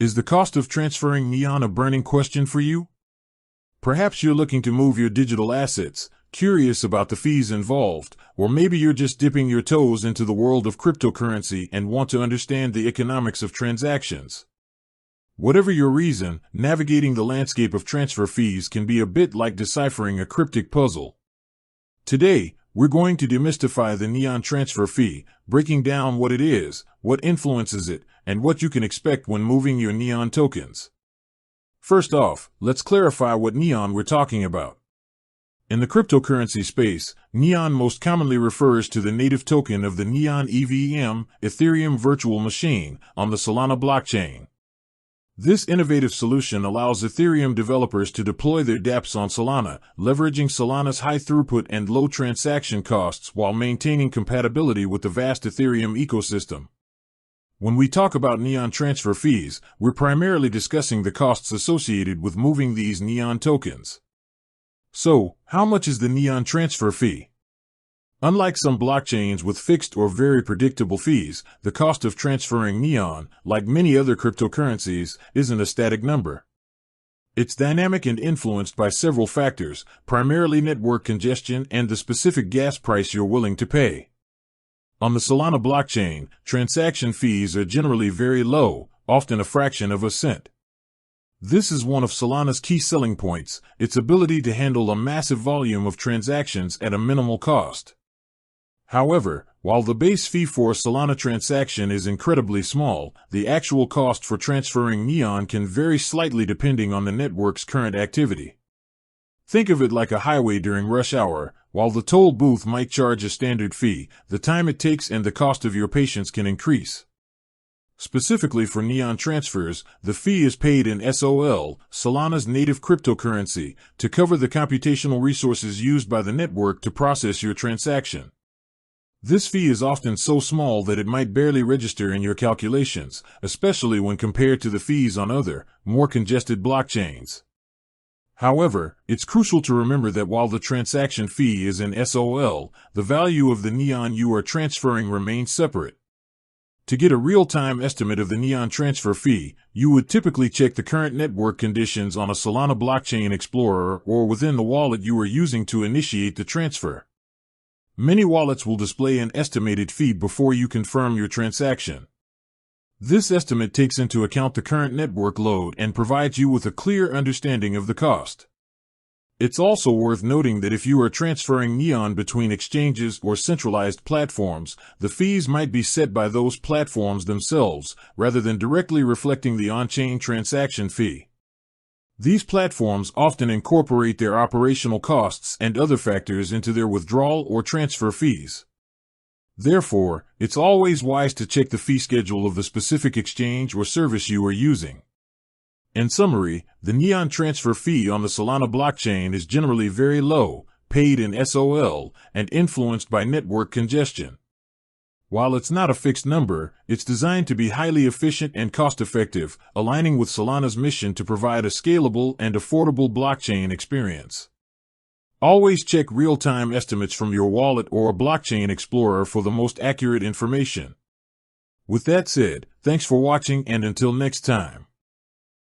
Is the cost of transferring Neon a burning question for you? Perhaps you're looking to move your digital assets, curious about the fees involved, or maybe you're just dipping your toes into the world of cryptocurrency and want to understand the economics of transactions. Whatever your reason, navigating the landscape of transfer fees can be a bit like deciphering a cryptic puzzle. Today, we're going to demystify the Neon transfer fee, breaking down what it is, what influences it, and what you can expect when moving your Neon tokens. First off, let's clarify what Neon we're talking about. In the cryptocurrency space, Neon most commonly refers to the native token of the Neon EVM, Ethereum virtual machine, on the Solana blockchain. This innovative solution allows Ethereum developers to deploy their dApps on Solana, leveraging Solana's high throughput and low transaction costs while maintaining compatibility with the vast Ethereum ecosystem. When we talk about Neon transfer fees, we're primarily discussing the costs associated with moving these Neon tokens. So, how much is the Neon transfer fee? Unlike some blockchains with fixed or very predictable fees, the cost of transferring Neon, like many other cryptocurrencies, isn't a static number. It's dynamic and influenced by several factors, primarily network congestion and the specific gas price you're willing to pay. On the Solana blockchain, transaction fees are generally very low, often a fraction of a cent. This is one of Solana's key selling points, its ability to handle a massive volume of transactions at a minimal cost. However, while the base fee for a Solana transaction is incredibly small, the actual cost for transferring Neon can vary slightly depending on the network's current activity. Think of it like a highway during rush hour. While the toll booth might charge a standard fee, the time it takes and the cost of your patience can increase. Specifically for Neon transfers, the fee is paid in SOL, Solana's native cryptocurrency, to cover the computational resources used by the network to process your transaction. This fee is often so small that it might barely register in your calculations, especially when compared to the fees on other, more congested blockchains. However, it's crucial to remember that while the transaction fee is in SOL, the value of the Neon you are transferring remains separate. To get a real-time estimate of the Neon transfer fee, you would typically check the current network conditions on a Solana blockchain explorer or within the wallet you are using to initiate the transfer. Many wallets will display an estimated fee before you confirm your transaction. This estimate takes into account the current network load and provides you with a clear understanding of the cost. It's also worth noting that if you are transferring Neon between exchanges or centralized platforms, the fees might be set by those platforms themselves, rather than directly reflecting the on-chain transaction fee. These platforms often incorporate their operational costs and other factors into their withdrawal or transfer fees. Therefore, it's always wise to check the fee schedule of the specific exchange or service you are using. In summary, the Neon transfer fee on the Solana blockchain is generally very low, paid in SOL, and influenced by network congestion. While it's not a fixed number, it's designed to be highly efficient and cost-effective, aligning with Solana's mission to provide a scalable and affordable blockchain experience. Always check real-time estimates from your wallet or a blockchain explorer for the most accurate information. With that said, thanks for watching and until next time.